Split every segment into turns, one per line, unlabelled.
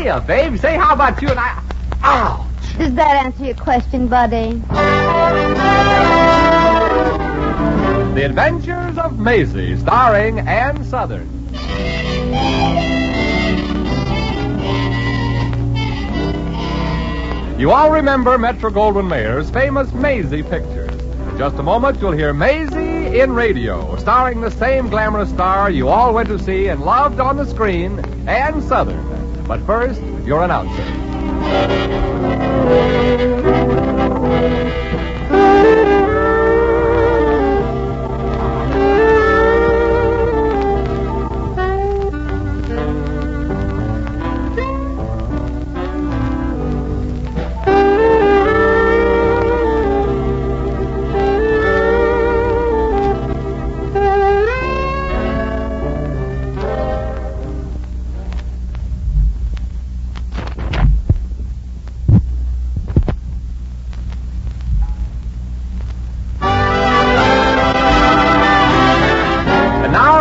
Hiya, babe. Say, how about you and I... Ouch!
Does that answer your question, buddy?
The Adventures of Maisie, starring Ann Southern. You all remember Metro-Goldwyn-Mayer's famous Maisie pictures. In just a moment, you'll hear Maisie in radio, starring the same glamorous star you all went to see and loved on the screen, Ann Southern. But first, your announcer.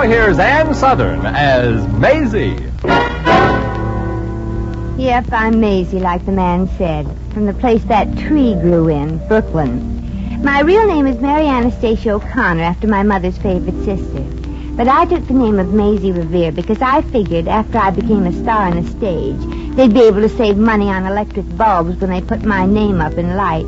Here's Ann Southern as Maisie.
Yep, I'm Maisie, like the man said, from the place that tree grew in, Brooklyn. My real name is Mary Anastasia O'Connor, after my mother's favorite sister. But I took the name of Maisie Revere because I figured after I became a star on the stage, they'd be able to save money on electric bulbs when they put my name up in lights.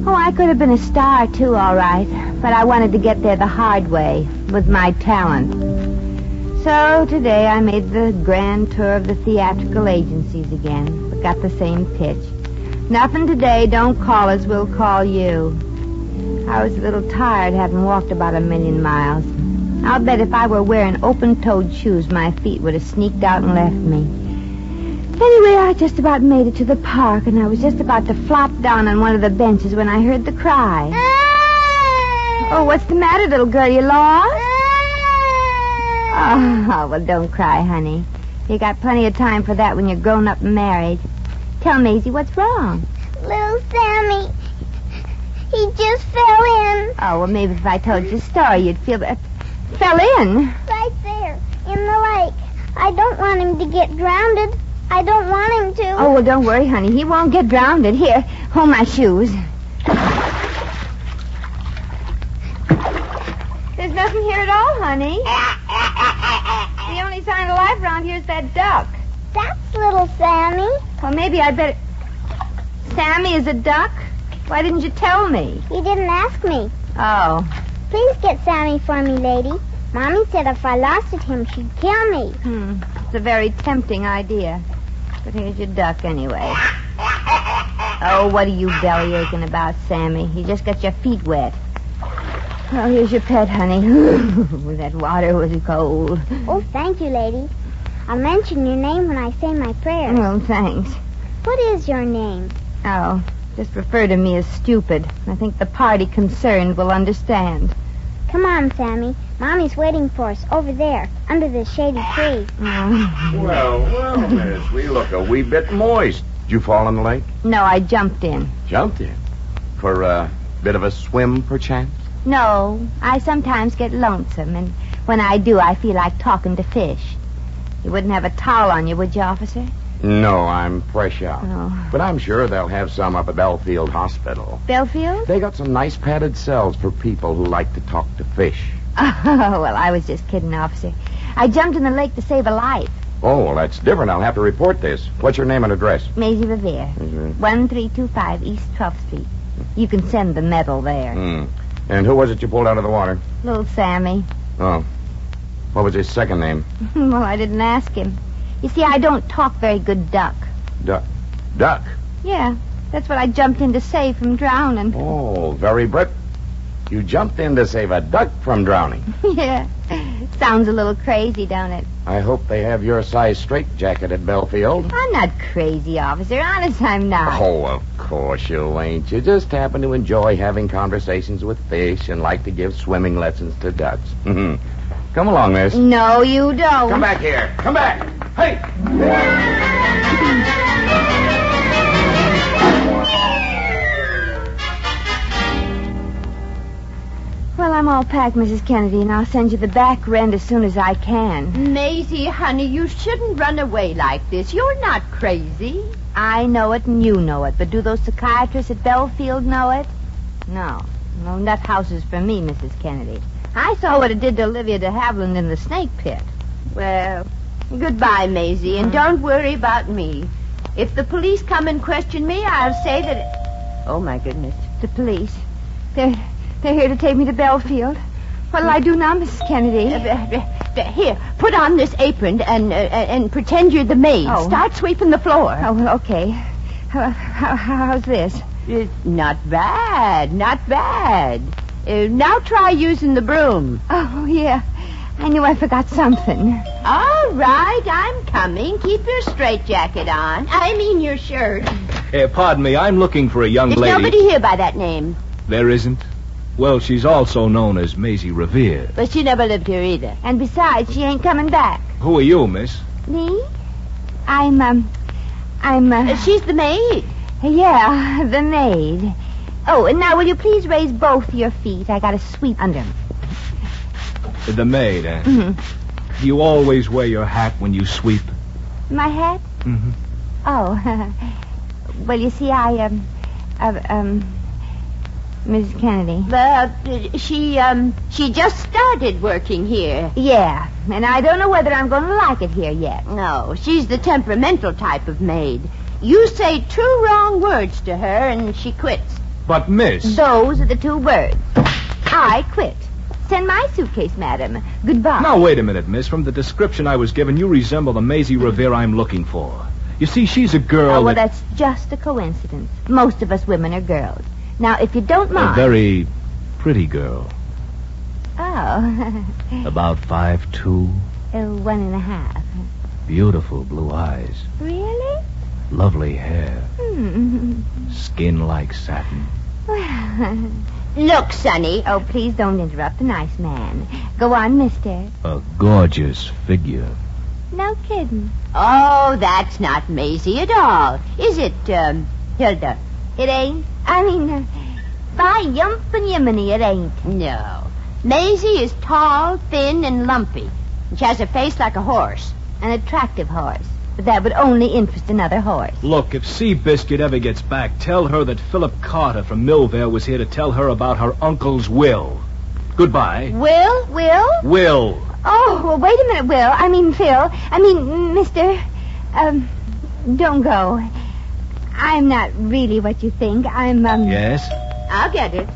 Oh, I could have been a star, too, all right. But I wanted to get there the hard way, with my talent. So today I made the grand tour of the theatrical agencies again, but got the same pitch. Nothing today, don't call us, we'll call you. I was a little tired, having walked about 1,000,000 miles. I'll bet if I were wearing open-toed shoes, my feet would have sneaked out and left me. Anyway, I just about made it to the park, and I was just about to flop down on one of the benches when I heard the cry. Oh, what's the matter, little girl? You lost? Oh, well, don't cry, honey. You got plenty of time for that when you're grown up and married. Tell Maisie, what's wrong?
Little Sammy, he just fell in.
Oh, well, maybe if I told you the story, you'd feel better. Fell in?
Right there, in the lake. I don't want him to get drowned. I don't want him to.
Oh, well, don't worry, honey. He won't get drowned. Here, hold my shoes. There's nothing here at all, honey. The only sign of life around here is that duck.
That's little Sammy.
Well, maybe I'd better... Sammy is a duck? Why didn't you tell me?
You didn't ask me.
Oh.
Please get Sammy for me, lady. Mommy said if I lost him, she'd kill me.
It's a very tempting idea. But here's your duck anyway. Oh, what are you belly aching about, Sammy? You just got your feet wet. Oh, here's your pet, honey. That water was cold.
Oh, thank you, lady. I'll mention your name when I say my prayers.
Well, thanks.
What is your name?
Oh, just refer to me as stupid. I think the party concerned will understand.
Come on, Sammy. Mommy's waiting for us over there, under this shady tree.
Well, miss, we look a wee bit moist. Did you fall in the lake?
No, I jumped in.
Jumped in? For a bit of a swim, perchance?
No, I sometimes get lonesome, and when I do, I feel like talking to fish. You wouldn't have a towel on you, would you, officer?
No, I'm fresh out.
Oh.
But I'm sure they'll have some up at Belfield Hospital.
Belfield?
They got some nice padded cells for people who like to talk to fish.
Oh, well, I was just kidding, officer. I jumped in the lake to save a life.
Oh, well, that's different. I'll have to report this. What's your name and address?
Maisie Revere, 1325 East 12th Street. You can send the medal there.
And who was it you pulled out of the water?
Little Sammy.
Oh. What was his second name?
Well, I didn't ask him. You see, I don't talk very good duck.
Duck?
Yeah, that's what I jumped in to save from drowning.
Oh, very bright. You jumped in to save a duck from drowning.
Yeah. Sounds a little crazy, don't it?
I hope they have your size straitjacket at Belfield.
I'm not crazy, officer. Honest, I'm not.
Oh, of course you ain't. You just happen to enjoy having conversations with fish and like to give swimming lessons to ducks. Come along, miss.
No, you don't.
Come back here. Come back. Hey!
Well, I'm all packed, Mrs. Kennedy, and I'll send you the back rent as soon as I can.
Maisie, honey, you shouldn't run away like this. You're not crazy.
I know it and you know it, but do those psychiatrists at Belfield know it? No. No, that house is for me, Mrs. Kennedy. I saw what it did to Olivia de Havilland in the snake pit.
Well, goodbye, Maisie, and don't worry about me. If the police come and question me, I'll say that... Oh, my goodness.
The police. They're here to take me to Belfield. What'll I do now, Mrs. Kennedy?
Here, put on this apron and pretend you're the maid.
Oh.
Start sweeping the floor.
Oh, okay. How's this?
Not bad, not bad. Now try using the broom.
Oh, yeah. I knew I forgot something.
All right, I'm coming. Keep your straitjacket on. I mean your shirt.
Pardon me, I'm looking for a young
There's
lady.
nobody here by that name.
There isn't? Well, she's also known as Maisie Revere.
But she never lived here either.
And besides, she ain't coming back.
Who are you, miss?
Me?
She's the maid.
Yeah, the maid. Oh, and now will you please raise both your feet? I got to sweep under them.
The maid, eh?
Mm-hmm.
You always wear your hat when you sweep?
My hat?
Mm-hmm.
Oh, well, you see, Mrs. Kennedy.
She just started working here.
Yeah, and I don't know whether I'm going to like it here yet.
No, she's the temperamental type of maid. You say 2 wrong words to her and she quits.
But, miss...
Those are the 2 words. I quit. Send my suitcase, madam. Goodbye.
Now, wait a minute, miss. From the description I was given, you resemble the Maisie Revere I'm looking for. You see, she's a girl
Oh, well, that's just a coincidence. Most of us women are girls. Now, if you don't mind...
A very pretty girl.
Oh.
About 5'2".
1.5.
Beautiful blue eyes.
Really?
Lovely hair.
Hmm.
Skin like satin.
Well...
Look, Sonny.
Oh, please don't interrupt the nice man. Go on, mister.
A gorgeous figure.
No kidding.
Oh, that's not Maisie at all. Is it, Hilda?
It ain't? I mean, by yump and yiminy, it ain't.
No. Maisie is tall, thin, and lumpy. And she has a face like a horse.
An attractive horse. But that would only interest another horse.
Look, if Seabiscuit ever gets back, tell her that Philip Carter from Millvale was here to tell her about her uncle's will. Goodbye.
Will?
Will.
Oh, well, wait a minute, Will. I mean, Phil. I mean, mister. Don't go. I'm not really what you think.
Yes?
I'll get it.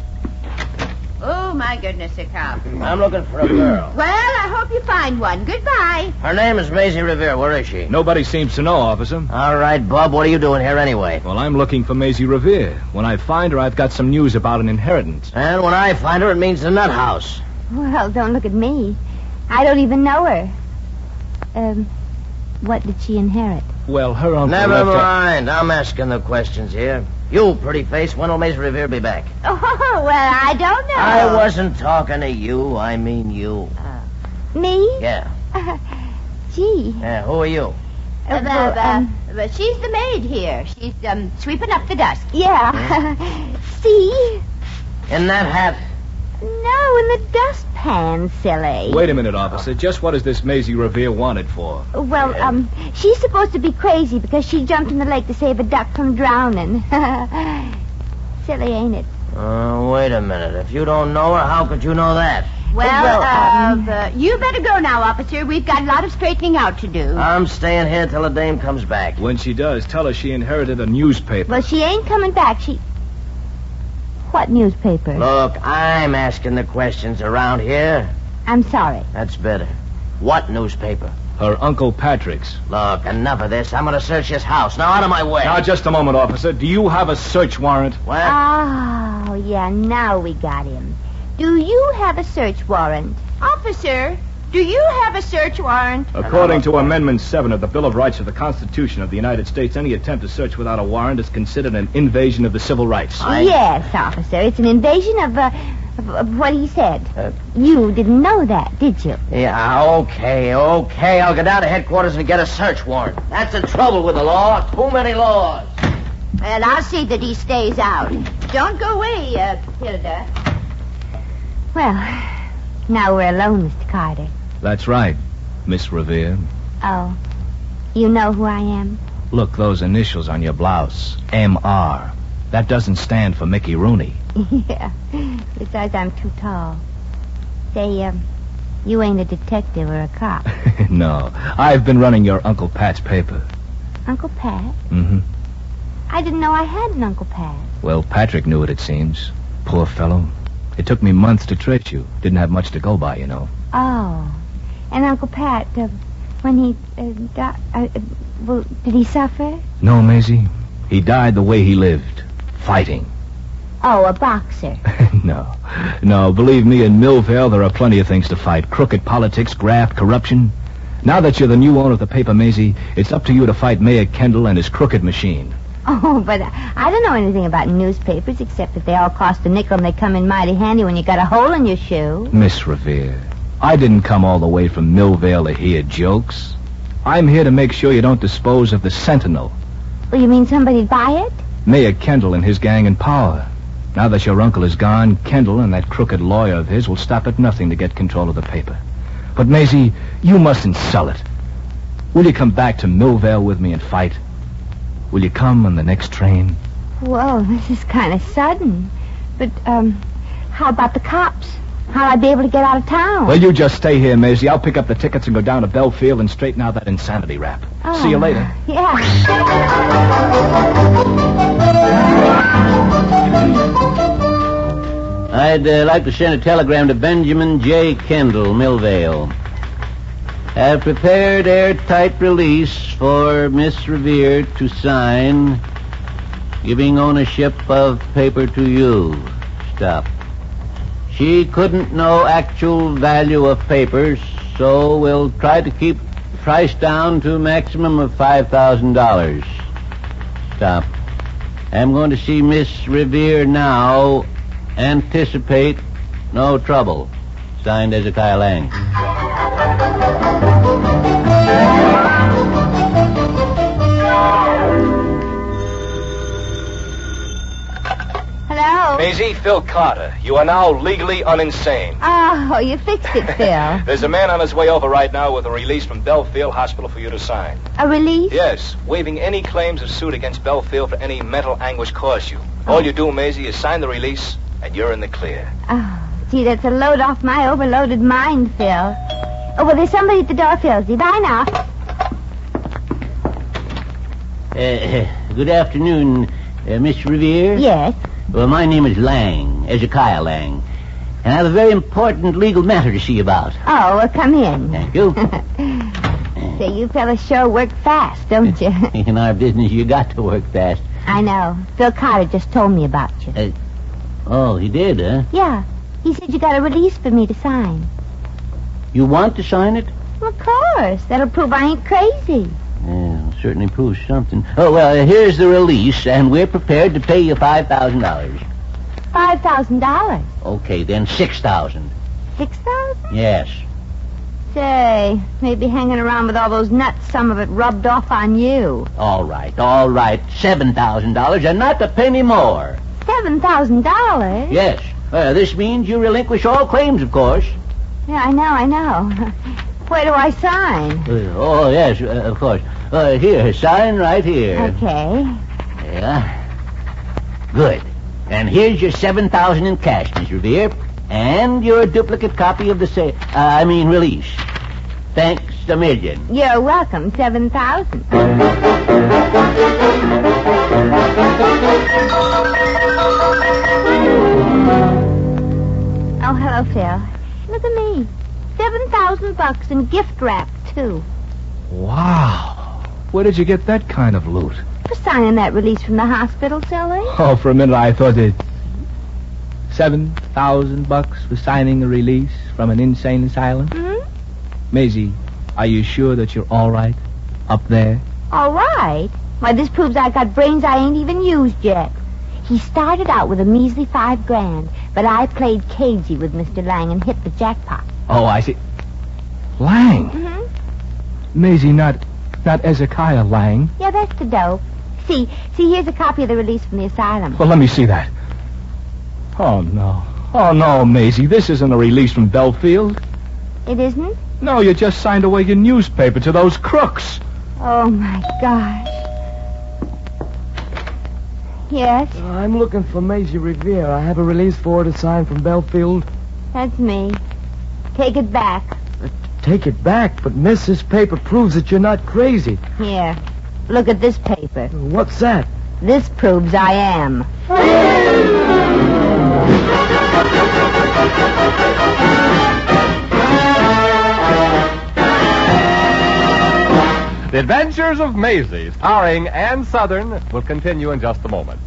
Oh, my goodness, a cop.
I'm looking for a girl.
Well, I hope you find one. Goodbye.
Her name is Maisie Revere. Where is she?
Nobody seems to know, officer.
All right, Bub, what are you doing here anyway?
Well, I'm looking for Maisie Revere. When I find her, I've got some news about an inheritance.
And when I find her, it means the nut house.
Well, don't look at me. I don't even know her. What did she inherit?
Well, her uncle
Never
left her...
mind. I'm asking the questions here. You, pretty face, when will Maisie Revere be back?
Oh, well, I don't know.
I wasn't talking to you. I mean you.
Me?
Yeah.
Gee.
Yeah, who are you?
But she's the maid here. She's sweeping up the dust.
Yeah. See?
In that hat?
No, in the dustpan, silly.
Wait a minute, officer. Just what is this Maisie Revere wanted for?
Well, she's supposed to be crazy because she jumped in the lake to save a duck from drowning. Silly, ain't it?
Wait a minute. If you don't know her, how could you know that?
Well, you better go now, officer. We've got a lot of straightening out to do.
I'm staying here till the dame comes back.
When she does, tell her she inherited a newspaper.
Well, she ain't coming back. What newspaper?
Look, I'm asking the questions around here.
I'm sorry.
That's better. What newspaper?
Her Uncle Patrick's.
Look, enough of this. I'm going to search his house. Now, out of my way.
Now, just a moment, officer. Do you have a search warrant?
What?
Oh, yeah, now we got him. Do you have a search warrant?
Officer, do you have a search warrant?
According to Amendment 7 of the Bill of Rights of the Constitution of the United States, any attempt to search without a warrant is considered an invasion of the civil rights.
Yes, officer. It's an invasion of what he said. You didn't know that, did you?
Yeah, okay. I'll go down to headquarters and get a search warrant. That's the trouble with the law. Too many laws.
Well, I'll see that he stays out. Don't go away, Hilda.
Well, now we're alone, Mr. Carter.
That's right, Miss Revere.
Oh, you know who I am?
Look, those initials on your blouse. M.R. That doesn't stand for Mickey Rooney.
Yeah. Besides, I'm too tall. Say, you ain't a detective or a cop.
No, I've been running your Uncle Pat's paper.
Uncle Pat?
Mm-hmm.
I didn't know I had an Uncle Pat.
Well, Patrick knew it seems. Poor fellow. It took me months to trace you. Didn't have much to go by, you know.
Oh. And Uncle Pat, when he died, well, did he suffer?
No, Maisie. He died the way he lived. Fighting.
Oh, a boxer.
No, believe me, in Millvale there are plenty of things to fight. Crooked politics, graft, corruption. Now that you're the new owner of the paper, Maisie, it's up to you to fight Mayor Kendall and his crooked machine.
Oh, but I don't know anything about newspapers except that they all cost a nickel and they come in mighty handy when you got a hole in your shoe.
Miss Revere, I didn't come all the way from Millvale to hear jokes. I'm here to make sure you don't dispose of the Sentinel.
Well, you mean somebody'd buy it?
Mayor Kendall and his gang in power. Now that your uncle is gone, Kendall and that crooked lawyer of his will stop at nothing to get control of the paper. But, Maisie, you mustn't sell it. Will you come back to Millvale with me and fight? Will you come on the next train?
Whoa, this is kind of sudden. But, how about the cops? How'd I be able to get out of town?
Well, you just stay here, Maisie. I'll pick up the tickets and go down to Belfield and straighten out that insanity rap.
Oh,
see you later.
Yeah.
I'd like to send a telegram to Benjamin J. Kendall, Millvale. Have prepared airtight release for Miss Revere to sign, giving ownership of paper to you. Stop. She couldn't know actual value of papers, so we'll try to keep the price down to a maximum of $5,000. Stop. I'm going to see Miss Revere now. Anticipate no trouble. Signed, Hezekiah Lang.
Hello?
Maisie, Phil Carter. You are now legally uninsane.
Oh, you fixed it, Phil.
There's a man on his way over right now with a release from Belfield Hospital for you to sign.
A release?
Yes, waiving any claims of suit against Belfield for any mental anguish caused you. All you do, Maisie, is sign the release, and you're in the clear.
Oh, gee, that's a load off my overloaded mind, Phil. Oh, well, there's somebody at the door, Philsy. Bye now.
Good afternoon, Miss Revere.
Yes.
Well, my name is Lang, Hezekiah Lang. And I have a very important legal matter to see about.
Oh, well, come in.
Thank you.
Say, you fellas sure work fast, don't you?
In our business, you got to work fast.
I know. Phil Carter just told me about you.
Oh, he did, huh?
Yeah. He said you got a release for me to sign.
You want to sign it?
Well, of course. That'll prove I ain't crazy.
Yeah, certainly proves something. Oh, well, here's the release, and we're prepared to pay you $5,000.
$5,000?
Okay, then $6,000.
$6,000?
Yes.
Say, maybe hanging around with all those nuts, some of it rubbed off on you.
All right. $7,000, and not a penny more.
$7,000?
Yes. This means you relinquish all claims, of course.
Yeah, I know. Where do I sign?
Oh, yes, of course. Here, sign right here.
Okay.
Yeah. Good. And here's your $7,000 in cash, Miss Revere, and your duplicate copy of the release. Thanks a million.
You're welcome. $7,000. Oh, hello, Phil. Look at me. $7,000 in gift wrap, too.
Wow. Where did you get that kind of loot?
For signing that release from the hospital, silly.
Oh, for a minute I thought that $7,000 for signing a release from an insane asylum.
Mm-hmm.
Maisie, are you sure that you're all right up there?
All right. Why, this proves I got brains I ain't even used yet. He started out with a measly $5,000, but I played cagey with Mr. Lang and hit the jackpot.
Oh, I see. Lang?
Mm-hmm.
Maisie, not Hezekiah Lang.
Yeah, that's the dope. See, here's a copy of the release from the asylum.
Well, let me see that. Oh, no. Oh, no, Maisie, this isn't a release from Belfield.
It isn't?
No, you just signed away your newspaper to those crooks.
Oh, my gosh. Yes,
I'm looking for Maisie Revere. I have a release for her to sign from Belfield.
that's me. Take it back.
Take it back, but miss, this paper proves that you're not crazy.
Here, look at this paper.
What's that?
This proves I am.
The Adventures of Maisie, starring Ann Southern, will continue in just a moment.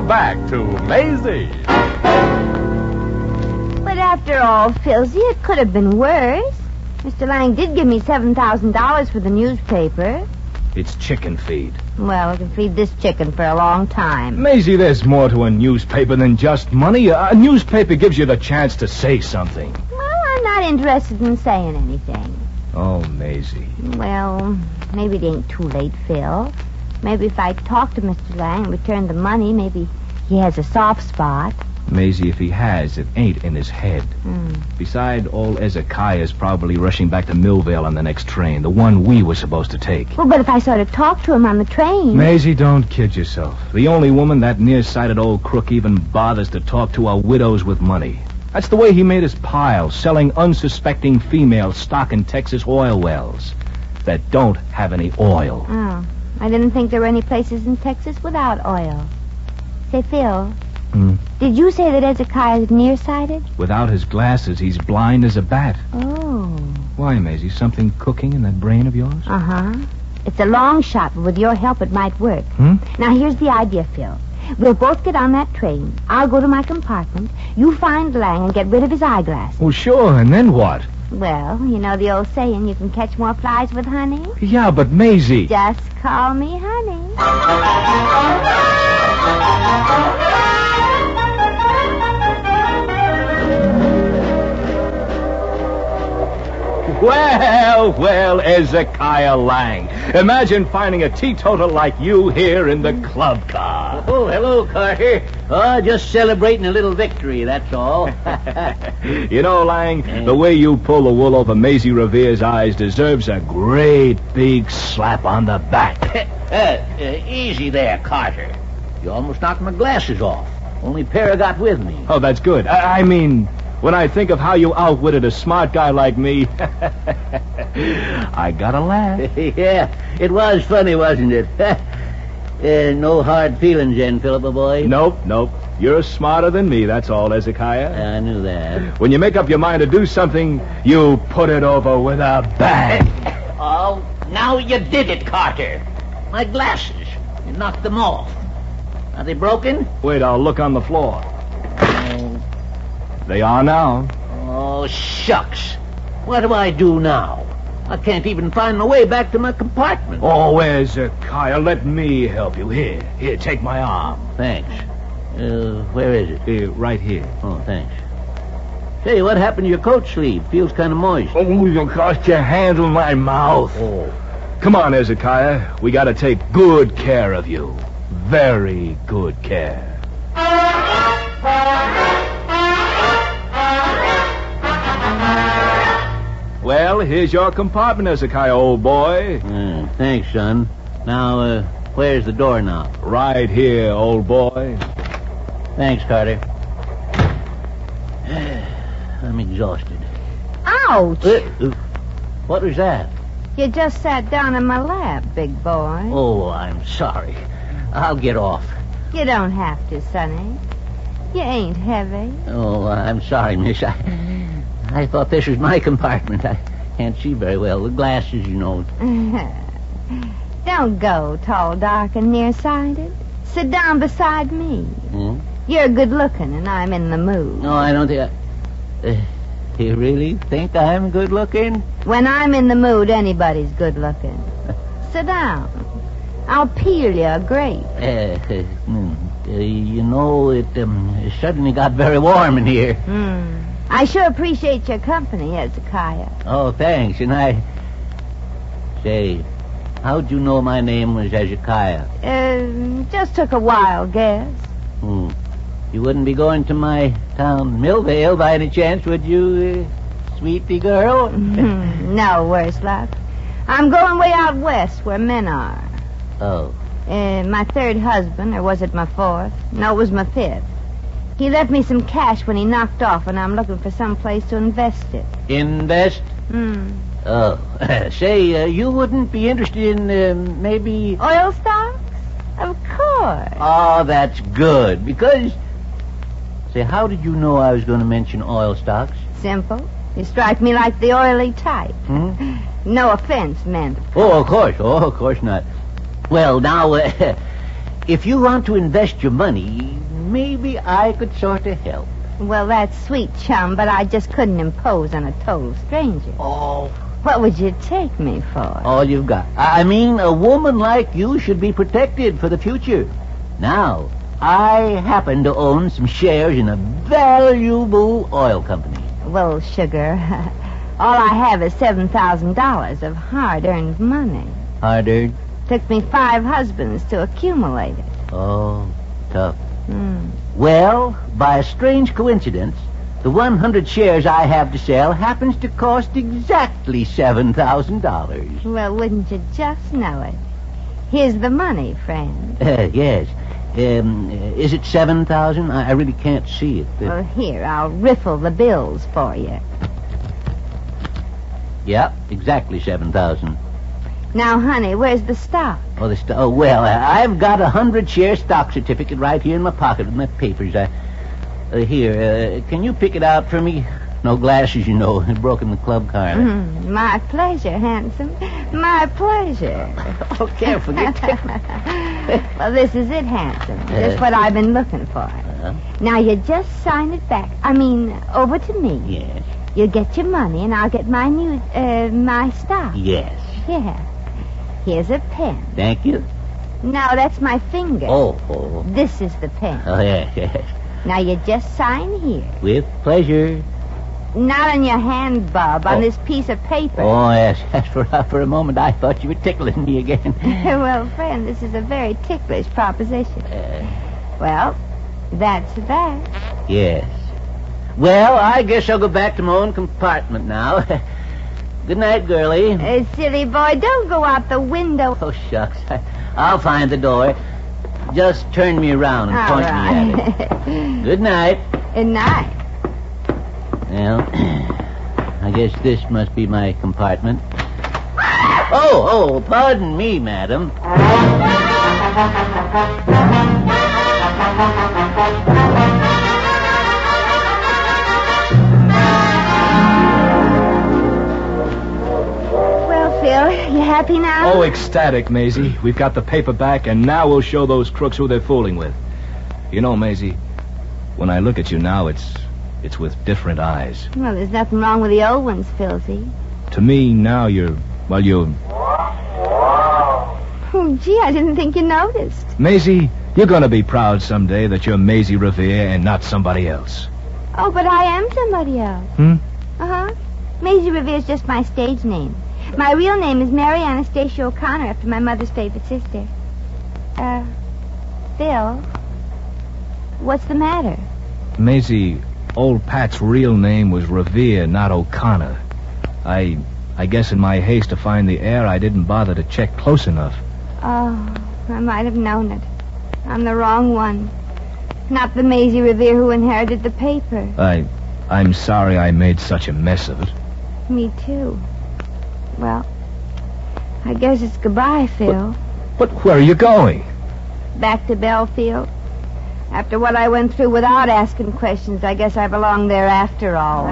Back to Maisie.
But after all, Philsy, it could have been worse. Mr. Lang did give me $7,000 for the newspaper.
It's chicken feed.
Well, I can feed this chicken for a long time.
Maisie, there's more to a newspaper than just money. A newspaper gives you the chance to say something.
Well, I'm not interested in saying anything.
Oh, Maisie.
Well, maybe it ain't too late, Phil. Maybe if I talk to Mr. Lang and return the money, maybe he has a soft spot.
Maisie, if he has, it ain't in his head. Besides, old Ezekiah's probably rushing back to Millvale on the next train, the one we were supposed to take.
Well, but if I sort of talk to him on the train...
Maisie, don't kid yourself. The only woman that nearsighted old crook even bothers to talk to are widows with money. That's the way he made his pile, selling unsuspecting females stock in Texas oil wells that don't have any oil.
Oh, I didn't think there were any places in Texas without oil. Say, Phil, did you say that Ezekiah is nearsighted?
Without his glasses, he's blind as a bat.
Oh.
Why, Maisie, something cooking in that brain of yours?
Uh-huh. It's a long shot, but with your help, it might work. Now, here's the idea, Phil. We'll both get on that train. I'll go to my compartment. You find Lang and get rid of his eyeglasses.
Well, sure, and then what?
Well, you know the old saying, you can catch more flies with honey?
Yeah, but Maisie...
Just call me honey.
Well, Ezekiah Lang. Imagine finding a teetotal like you here in the club car.
Oh, hello, Carter. Oh, just celebrating a little victory, that's all.
You know, Lang, the way you pull the wool over Maisie Revere's eyes deserves a great big slap on the back.
Easy there, Carter. You almost knocked my glasses off. Only pair I got with me.
Oh, that's good. I mean, when I think of how you outwitted a smart guy like me, I gotta laugh.
Yeah, it was funny, wasn't it? No hard feelings then, Philippa boy?
Nope. You're smarter than me, that's all, Ezekiah.
I knew that.
When you make up your mind to do something, you put it over with a bang.
Oh, now you did it, Carter. My glasses. You knocked them off. Are they broken?
Wait, I'll look on the floor.
Oh.
They are now.
Oh, shucks. What do I do now? I can't even find my way back to my compartment.
Oh, Ezekiah, let me help you. Here, take my arm.
Thanks. Where is it?
Here, right here.
Oh, thanks. Say, what happened to your coat sleeve? Feels kind of moist.
Oh, you got your hand on my mouth.
Oh.
Come on, Ezekiah. We gotta take good care of you. Very good care. Well, here's your compartment, Ezekiah, old boy.
Thanks, son. Now, where's the doorknob?
Right here, old boy.
Thanks, Carter. I'm exhausted.
Ouch!
What was that?
You just sat down in my lap, big boy.
Oh, I'm sorry. I'll get off.
You don't have to, Sonny. You ain't heavy.
Oh, I'm sorry, miss. I thought this was my compartment. I can't see very well. The glasses, you know.
Don't go, tall, dark, and nearsighted. Sit down beside me.
Hmm?
You're good-looking, and I'm in the mood.
No, I don't think you really think I'm good-looking?
When I'm in the mood, anybody's good-looking. Sit down. I'll peel you a grape.
You know, it suddenly got very warm in here.
I sure appreciate your company, Hezekiah.
Oh, thanks. And Say, how'd you know my name was Hezekiah?
Just took a wild guess.
You wouldn't be going to my town, Millvale, by any chance, would you, sweetie girl?
No, worse luck. I'm going way out west where men are.
Oh.
My third husband, or was it my fourth? No, it was my fifth. He left me some cash when he knocked off, and I'm looking for some place to invest it.
Invest? Oh. Say, you wouldn't be interested in, maybe...
Oil stocks? Of course.
Oh, that's good, because... Say, how did you know I was going to mention oil stocks?
Simple. You strike me like the oily type. No offense meant.
Oh, of course not. Well, now, if you want to invest your money, maybe I could sort of help.
Well, that's sweet, chum, but I just couldn't impose on a total stranger.
Oh.
What would you take me for?
All you've got. I mean, a woman like you should be protected for the future. Now, I happen to own some shares in a valuable oil company.
Well, sugar, all I have is $7,000 of hard-earned money.
Hard-earned?
Took me 5 husbands to accumulate it.
Oh, tough. Well, by a strange coincidence, the 100 shares I have to sell happens to cost exactly $7,000.
Well, wouldn't you just know it? Here's the money, friend.
Yes. Is it 7,000? I really can't see it.
Well, here, I'll riffle the bills for you.
Yeah, exactly 7,000.
Now, honey, where's the stock?
Well, I've got a 100-share stock certificate right here in my pocket with my papers. Here, can you pick it out for me? No glasses, you know. I've broken the club card.
My pleasure, handsome. My pleasure.
Oh, careful.
Well, this is it, handsome. Just what I've been looking for. Now, you just sign it back. Over to me.
Yes.
You get your money, and I'll get my my stock.
Yes.
Yeah. Here's a pen.
Thank you.
No, that's my finger.
Oh.
This is the pen.
Oh, yes.
Now, you just sign here.
With pleasure.
Not on your hand, Bob, on this piece of paper.
Oh, yes. For a moment, I thought you were tickling me again.
Well, friend, this is a very ticklish proposition. Well, that's that.
Yes. Well, I guess I'll go back to my own compartment now. Good night, girlie.
Silly boy, don't go out the window.
Oh, shucks. I'll find the door. Just turn me around and point me at it. Good night.
Good night.
Well, I guess this must be my compartment. Oh, pardon me, madam.
Well, Phil, you happy now?
Oh, ecstatic, Maisie. We've got the paper back, and now we'll show those crooks who they're fooling with. You know, Maisie, when I look at you now, it's with different eyes.
Well, there's nothing wrong with the old ones, Philsy.
To me, now you're...
Oh, gee, I didn't think you noticed.
Maisie, you're going to be proud someday that you're Maisie Revere and not somebody else.
Oh, but I am somebody else. Uh-huh. Maisie Revere's just my stage name. My real name is Mary Anastasia O'Connor, after my mother's favorite sister. Phil, what's the matter?
Maisie, old Pat's real name was Revere, not O'Connor. I guess in my haste to find the heir, I didn't bother to check close enough.
Oh, I might have known it. I'm the wrong one. Not the Maisie Revere who inherited the paper.
I'm sorry I made such a mess of it.
Me too. Well, I guess it's goodbye, Phil.
But where are you going?
Back to Belfield. After what I went through without asking questions, I guess I belong there after all.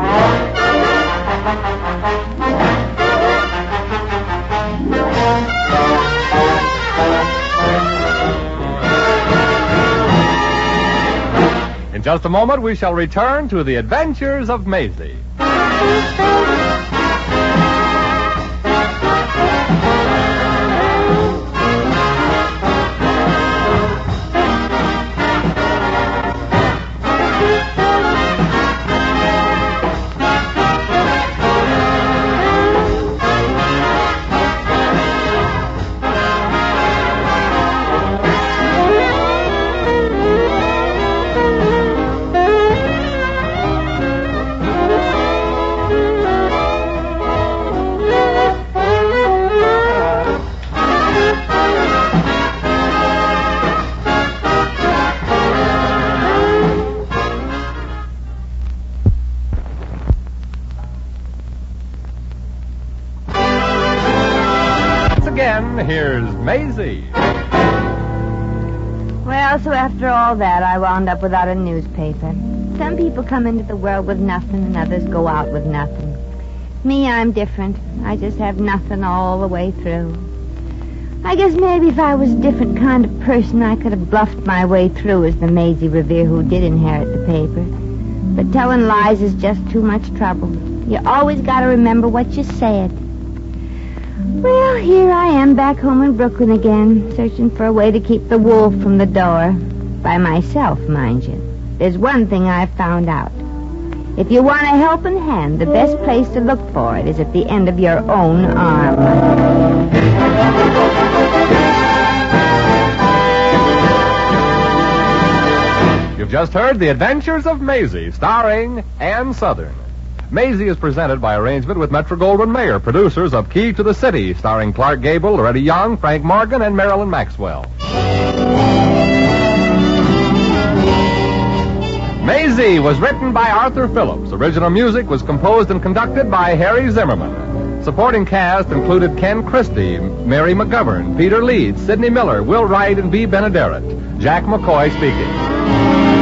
In just a moment, we shall return to the adventures of Maisie. Again, here's Maisie.
Well, so after all that, I wound up without a newspaper. Some people come into the world with nothing, and others go out with nothing. Me, I'm different. I just have nothing all the way through. I guess maybe if I was a different kind of person, I could have bluffed my way through as the Maisie Revere who did inherit the paper. But telling lies is just too much trouble. You always got to remember what you said. Well, here I am back home in Brooklyn again, searching for a way to keep the wolf from the door. By myself, mind you. There's one thing I've found out. If you want a helping hand, the best place to look for it is at the end of your own arm.
You've just heard The Adventures of Maisie, starring Ann Southern. Maisie is presented by arrangement with Metro-Goldwyn-Mayer, producers of Key to the City, starring Clark Gable, Loretta Young, Frank Morgan, and Marilyn Maxwell. Maisie was written by Arthur Phillips. Original music was composed and conducted by Harry Zimmerman. Supporting cast included Ken Christie, Mary McGovern, Peter Leeds, Sidney Miller, Will Wright, and B. Benaderet. Jack McCoy speaking.